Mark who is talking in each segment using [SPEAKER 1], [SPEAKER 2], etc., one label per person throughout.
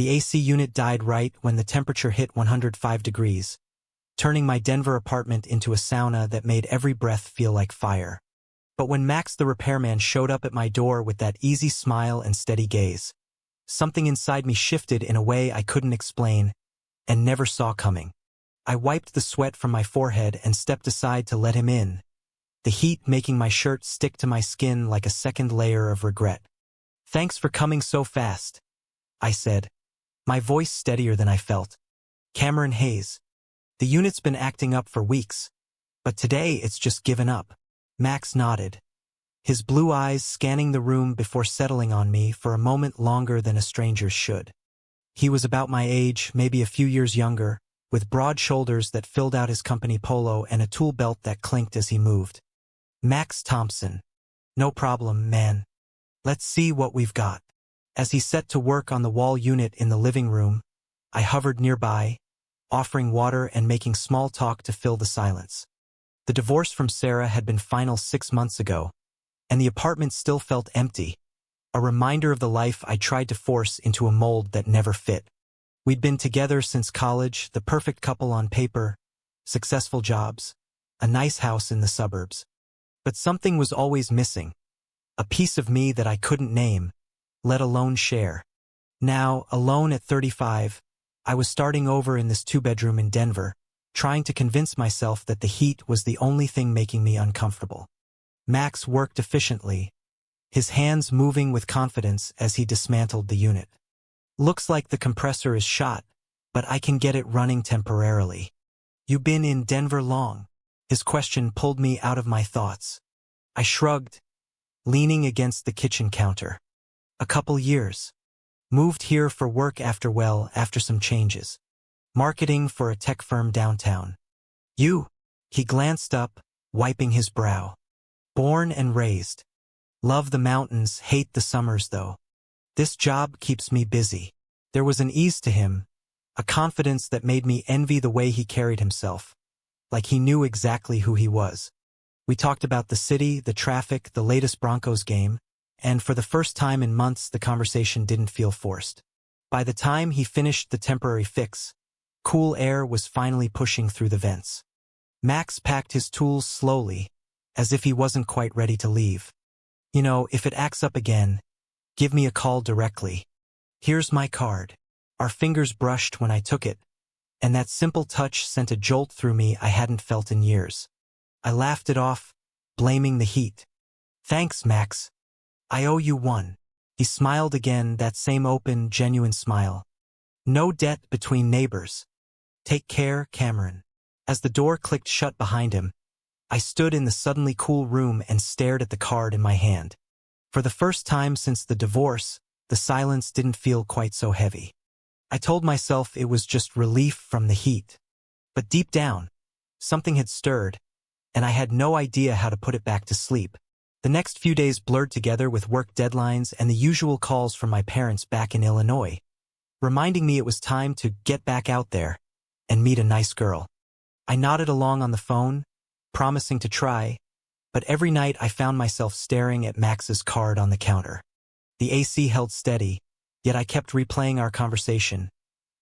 [SPEAKER 1] The AC unit died right when the temperature hit 105 degrees, turning my Denver apartment into a sauna that made every breath feel like fire. But when Max the repairman showed up at my door with that easy smile and steady gaze, something inside me shifted in a way I couldn't explain and never saw coming. I wiped the sweat from my forehead and stepped aside to let him in, the heat making my shirt stick to my skin like a second layer of regret. "Thanks for coming so fast," I said, my voice steadier than I felt. "Cameron Hayes. The unit's been acting up for weeks, but today it's just given up." Max nodded, his blue eyes scanning the room before settling on me for a moment longer than a stranger's should. He was about my age, maybe a few years younger, with broad shoulders that filled out his company polo and a tool belt that clinked as he moved. "Max Thompson. No problem, man. Let's see what we've got." As he set to work on the wall unit in the living room, I hovered nearby, offering water and making small talk to fill the silence. The divorce from Sarah had been final 6 months ago, and the apartment still felt empty, a reminder of the life I tried to force into a mold that never fit. We'd been together since college, the perfect couple on paper, successful jobs, a nice house in the suburbs. But something was always missing, a piece of me that I couldn't name, let alone share. Now, alone at 35, I was starting over in this 2-bedroom in Denver, trying to convince myself that the heat was the only thing making me uncomfortable. Max worked efficiently, his hands moving with confidence as he dismantled the unit. "Looks like the compressor is shot, but I can get it running temporarily." "You been in Denver long?" His question pulled me out of my thoughts. I shrugged, leaning against the kitchen counter. "A couple years. Moved here for work after some changes. Marketing for a tech firm downtown." "You?" He glanced up, wiping his brow. "Born and raised. Love the mountains, hate the summers though. This job keeps me busy." There was an ease to him, a confidence that made me envy the way he carried himself, like he knew exactly who he was. We talked about the city, the traffic, the latest Broncos game, and for the first time in months the conversation didn't feel forced. By the time he finished the temporary fix, cool air was finally pushing through the vents. Max packed his tools slowly, as if he wasn't quite ready to leave. "You know, if it acts up again, give me a call directly. Here's my card." Our fingers brushed when I took it, and that simple touch sent a jolt through me I hadn't felt in years. I laughed it off, blaming the heat. "Thanks, Max. I owe you one." He smiled again, that same open, genuine smile. "No debt between neighbors. Take care, Cameron." As the door clicked shut behind him, I stood in the suddenly cool room and stared at the card in my hand. For the first time since the divorce, the silence didn't feel quite so heavy. I told myself it was just relief from the heat. But deep down, something had stirred, and I had no idea how to put it back to sleep. The next few days blurred together with work deadlines and the usual calls from my parents back in Illinois, reminding me it was time to get back out there and meet a nice girl. I nodded along on the phone, promising to try, but every night I found myself staring at Max's card on the counter. The AC held steady, yet I kept replaying our conversation,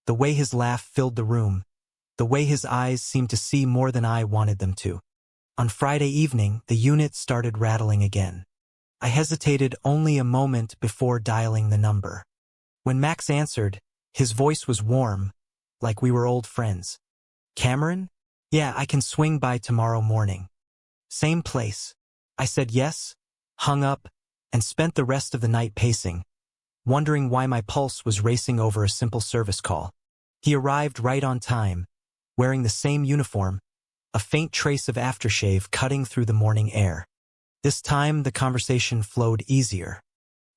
[SPEAKER 1] the way his laugh filled the room, the way his eyes seemed to see more than I wanted them to. On Friday evening, the unit started rattling again. I hesitated only a moment before dialing the number. When Max answered, his voice was warm, like we were old friends. "Cameron? Yeah, I can swing by tomorrow morning. Same place." I said yes, hung up, and spent the rest of the night pacing, wondering why my pulse was racing over a simple service call. He arrived right on time, wearing the same uniform, a faint trace of aftershave cutting through the morning air. This time, the conversation flowed easier.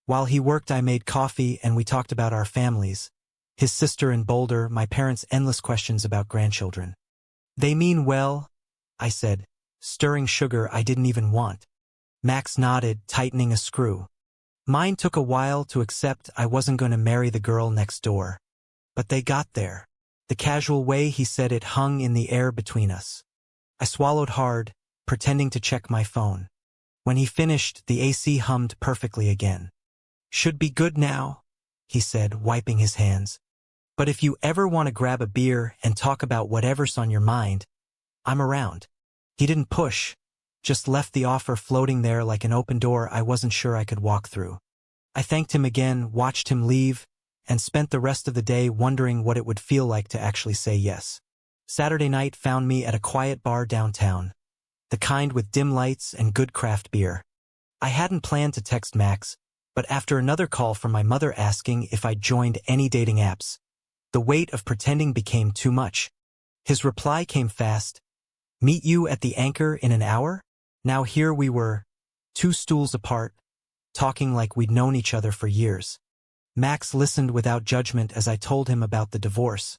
[SPEAKER 1] While he worked, I made coffee and we talked about our families, his sister in Boulder, my parents' endless questions about grandchildren. "They mean well," I said, stirring sugar I didn't even want. Max nodded, tightening a screw. Mine took a while to accept I wasn't going to marry the girl next door. But they got there. The casual way he said it hung in the air between us. I swallowed hard, pretending to check my phone. When he finished, the AC hummed perfectly again. "Should be good now," he said, wiping his hands. But if you ever want to grab a beer and talk about whatever's on your mind, I'm around. He didn't push, just left the offer floating there like an open door I wasn't sure I could walk through. I thanked him again, watched him leave, and spent the rest of the day wondering what it would feel like to actually say yes. Saturday night found me at a quiet bar downtown, the kind with dim lights and good craft beer. I hadn't planned to text Max, but after another call from my mother asking if I'd joined any dating apps, the weight of pretending became too much. His reply came fast. Meet you at the Anchor in an hour? Now here we were, 2 stools apart, talking like we'd known each other for years. Max listened without judgment as I told him about the divorce,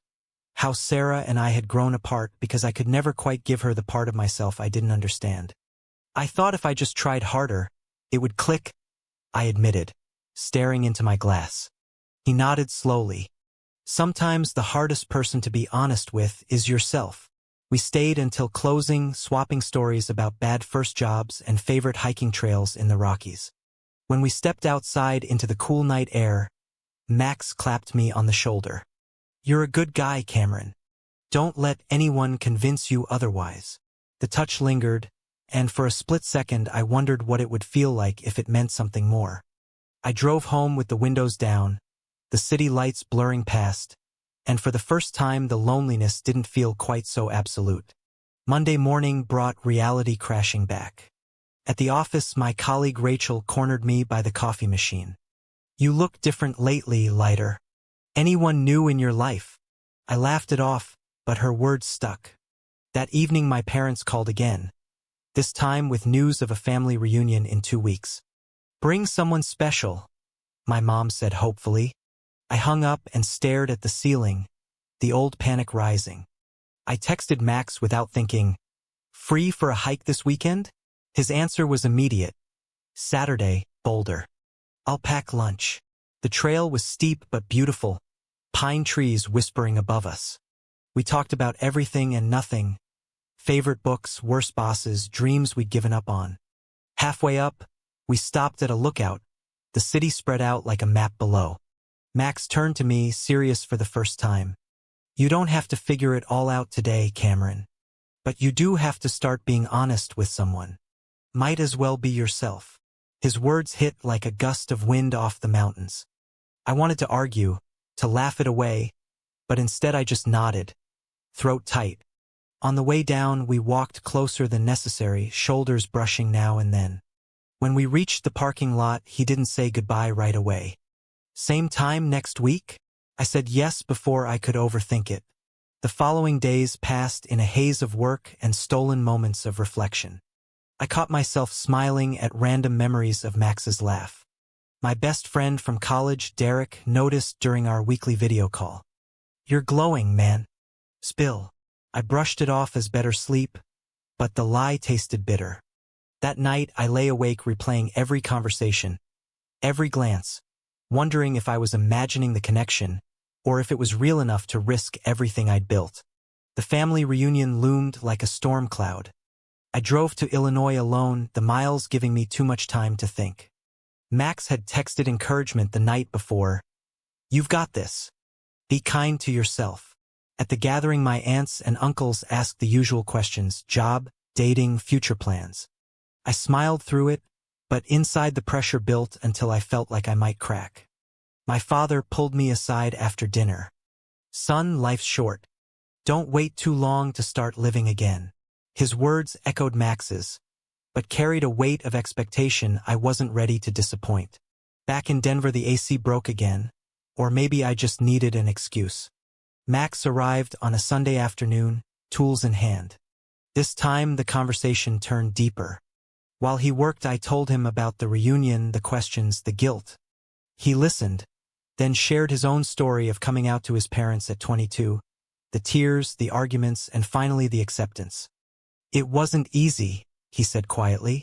[SPEAKER 1] how Sarah and I had grown apart because I could never quite give her the part of myself I didn't understand. I thought if I just tried harder, it would click, I admitted, staring into my glass. He nodded slowly. Sometimes the hardest person to be honest with is yourself. We stayed until closing, swapping stories about bad first jobs and favorite hiking trails in the Rockies. When we stepped outside into the cool night air, Max clapped me on the shoulder. You're a good guy, Cameron. Don't let anyone convince you otherwise. The touch lingered, and for a split second I wondered what it would feel like if it meant something more. I drove home with the windows down, the city lights blurring past, and for the first time the loneliness didn't feel quite so absolute. Monday morning brought reality crashing back. At the office, my colleague Rachel cornered me by the coffee machine. You look different lately, lighter. Anyone new in your life? I laughed it off, but her words stuck. That evening my parents called again, this time with news of a family reunion in 2 weeks. Bring someone special, my mom said hopefully. I hung up and stared at the ceiling, the old panic rising. I texted Max without thinking, free for a hike this weekend? His answer was immediate. Saturday, Boulder. I'll pack lunch. The trail was steep but beautiful, pine trees whispering above us. We talked about everything and nothing, favorite books, worst bosses, dreams we'd given up on. Halfway up, we stopped at a lookout, the city spread out like a map below. Max turned to me, serious for the first time. You don't have to figure it all out today, Cameron. But you do have to start being honest with someone. Might as well be yourself. His words hit like a gust of wind off the mountains. I wanted to argue, to laugh it away, but instead I just nodded, throat tight. On the way down, we walked closer than necessary, shoulders brushing now and then. When we reached the parking lot, he didn't say goodbye right away. Same time next week? I said yes before I could overthink it. The following days passed in a haze of work and stolen moments of reflection. I caught myself smiling at random memories of Max's laugh. My best friend from college, Derek, noticed during our weekly video call. You're glowing, man. Spill. I brushed it off as better sleep, but the lie tasted bitter. That night I lay awake replaying every conversation, every glance, wondering if I was imagining the connection, or if it was real enough to risk everything I'd built. The family reunion loomed like a storm cloud. I drove to Illinois alone, the miles giving me too much time to think. Max had texted encouragement the night before. You've got this. Be kind to yourself. At the gathering, my aunts and uncles asked the usual questions: job, dating, future plans. I smiled through it, but inside the pressure built until I felt like I might crack. My father pulled me aside after dinner. Son, life's short. Don't wait too long to start living again. His words echoed Max's, but carried a weight of expectation I wasn't ready to disappoint. Back in Denver, the AC broke again, or maybe I just needed an excuse. Max arrived on a Sunday afternoon, tools in hand. This time the conversation turned deeper. While he worked, I told him about the reunion, the questions, the guilt. He listened, then shared his own story of coming out to his parents at 22, the tears, the arguments, and finally the acceptance. It wasn't easy, he said quietly,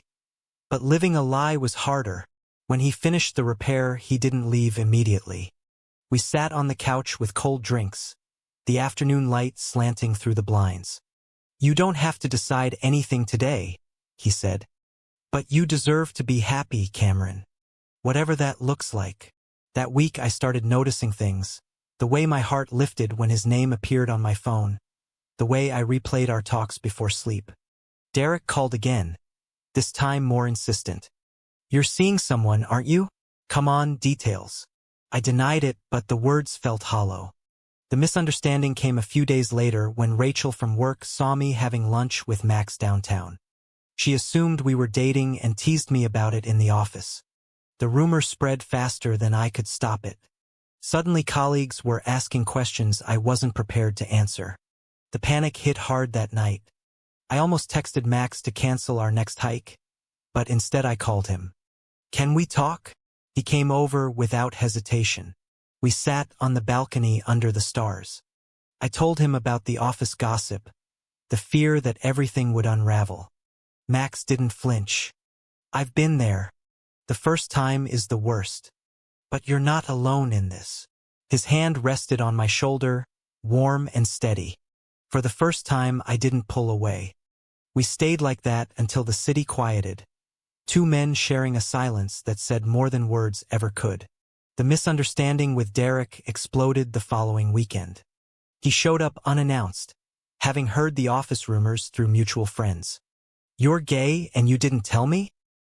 [SPEAKER 1] but living a lie was harder. When he finished the repair, he didn't leave immediately. We sat on the couch with cold drinks, the afternoon light slanting through the blinds. You don't have to decide anything today, he said. But you deserve to be happy, Cameron. Whatever that looks like. That week I started noticing things. The way my heart lifted when his name appeared on my phone. The way I replayed our talks before sleep. Derek called again, this time more insistent. You're seeing someone, aren't you? Come on, details. I denied it, but the words felt hollow. The misunderstanding came a few days later when Rachel from work saw me having lunch with Max downtown. She assumed we were dating and teased me about it in the office. The rumor spread faster than I could stop it. Suddenly colleagues were asking questions I wasn't prepared to answer. The panic hit hard that night. I almost texted Max to cancel our next hike, but instead I called him. Can we talk? He came over without hesitation. We sat on the balcony under the stars. I told him about the office gossip, the fear that everything would unravel. Max didn't flinch. I've been there. The first time is the worst. But you're not alone in this. His hand rested on my shoulder, warm and steady. For the first time, I didn't pull away. We stayed like that until the city quieted. Two men sharing a silence that said more than words ever could. The misunderstanding with Derek exploded the following weekend. He showed up unannounced, having heard the office rumors through mutual friends. You're gay and you didn't tell me?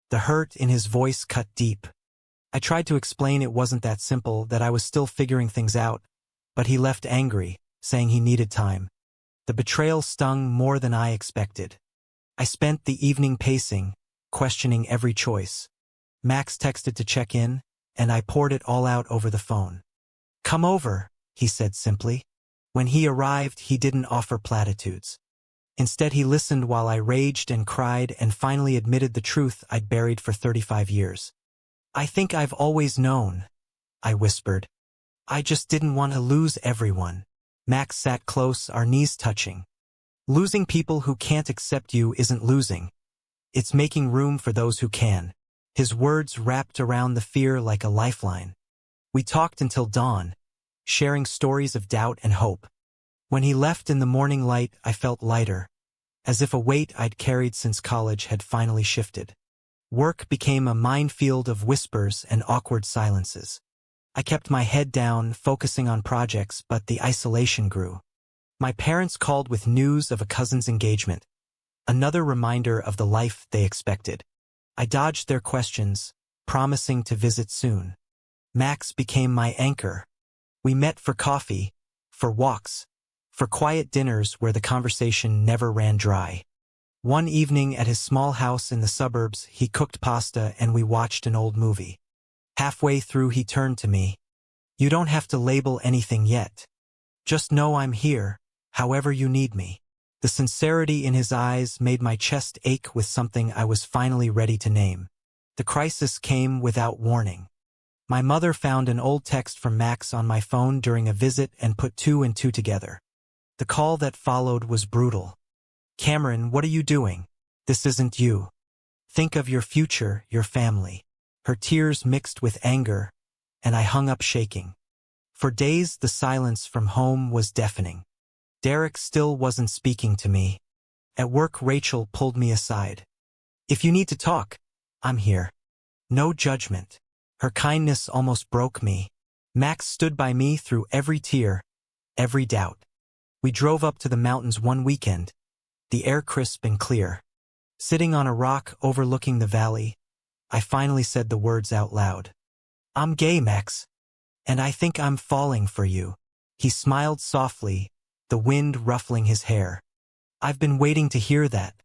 [SPEAKER 1] The hurt in his voice cut deep. I tried to explain it wasn't that simple, that I was still figuring things out, but he left angry, saying he needed time. The betrayal stung more than I expected. I spent the evening pacing, questioning every choice. Max texted to check in, and I poured it all out over the phone. Come over, he said simply. When he arrived, he didn't offer platitudes. Instead, he listened while I raged and cried and finally admitted the truth I'd buried for 35 years. I think I've always known, I whispered. I just didn't want to lose everyone. Max sat close, our knees touching. Losing people who can't accept you isn't losing. It's making room for those who can. His words wrapped around the fear like a lifeline. We talked until dawn, sharing stories of doubt and hope. When he left in the morning light, I felt lighter, as if a weight I'd carried since college had finally shifted. Work became a minefield of whispers and awkward silences. I kept my head down, focusing on projects, but the isolation grew. My parents called with news of a cousin's engagement, another reminder of the life they expected. I dodged their questions, promising to visit soon. Max became my anchor. We met for coffee, for walks, for quiet dinners where the conversation never ran dry. One evening at his small house in the suburbs, he cooked pasta and we watched an old movie. Halfway through, he turned to me. You don't have to label anything yet. Just know I'm here, however you need me. The sincerity in his eyes made my chest ache with something I was finally ready to name. The crisis came without warning. My mother found an old text from Max on my phone during a visit and put two and two together. The call that followed was brutal. Cameron, what are you doing? This isn't you. Think of your future, your family. Her tears mixed with anger, and I hung up shaking. For days, the silence from home was deafening. Derek still wasn't speaking to me. At work, Rachel pulled me aside. If you need to talk, I'm here. No judgment. Her kindness almost broke me. Max stood by me through every tear, every doubt. We drove up to the mountains one weekend, the air crisp and clear. Sitting on a rock overlooking the valley, I finally said the words out loud. I'm gay, Max, and I think I'm falling for you. He smiled softly, the wind ruffling his hair. I've been waiting to hear that.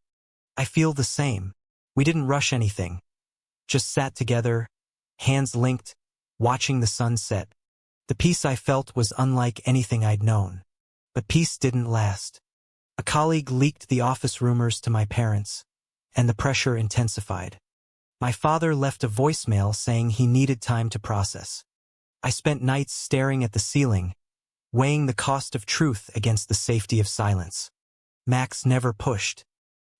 [SPEAKER 1] I feel the same. We didn't rush anything. Just sat together, hands linked, watching the sun set. The peace I felt was unlike anything I'd known. But peace didn't last. A colleague leaked the office rumors to my parents, and the pressure intensified. My father left a voicemail saying he needed time to process. I spent nights staring at the ceiling, weighing the cost of truth against the safety of silence. Max never pushed.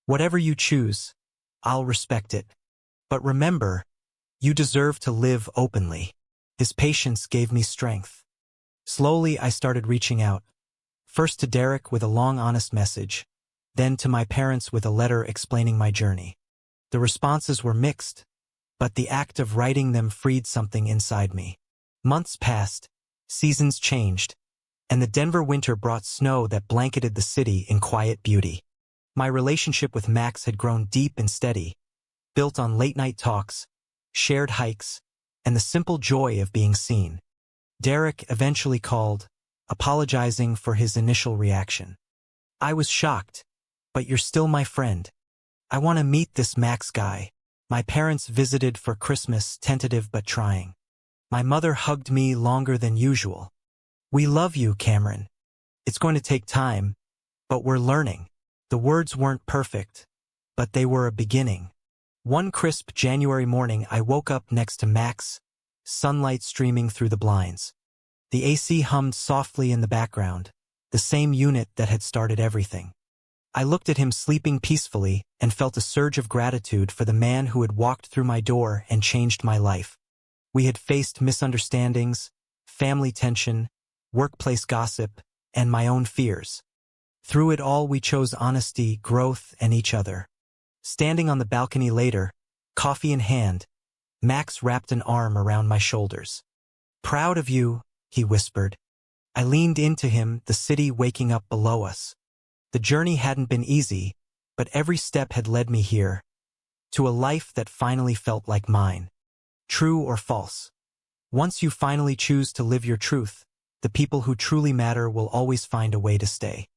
[SPEAKER 1] Whatever you choose, I'll respect it. But remember, you deserve to live openly. His patience gave me strength. Slowly, I started reaching out. First to Derek with a long, honest message, then to my parents with a letter explaining my journey. The responses were mixed, but the act of writing them freed something inside me. Months passed, Seasons changed, and the Denver winter brought snow that blanketed the city in quiet beauty. My relationship with Max had grown deep and steady, built on late-night talks, shared hikes, and the simple joy of being seen. Derek eventually called, apologizing for his initial reaction. I was shocked, but you're still my friend. I want to meet this Max guy. My parents visited for Christmas, tentative but trying. My mother hugged me longer than usual. We love you, Cameron. It's going to take time, but we're learning. The words weren't perfect, but they were a beginning. One crisp January morning, I woke up next to Max, sunlight streaming through the blinds. The AC hummed softly in the background, the same unit that had started everything. I looked at him sleeping peacefully and felt a surge of gratitude for the man who had walked through my door and changed my life. We had faced misunderstandings, family tension, workplace gossip, and my own fears. Through it all, we chose honesty, growth, and each other. Standing on the balcony later, coffee in hand, Max wrapped an arm around my shoulders. Proud of you, he whispered. I leaned into him, the city waking up below us. The journey hadn't been easy, but every step had led me here, to a life that finally felt like mine. True or false? Once you finally choose to live your truth, the people who truly matter will always find a way to stay.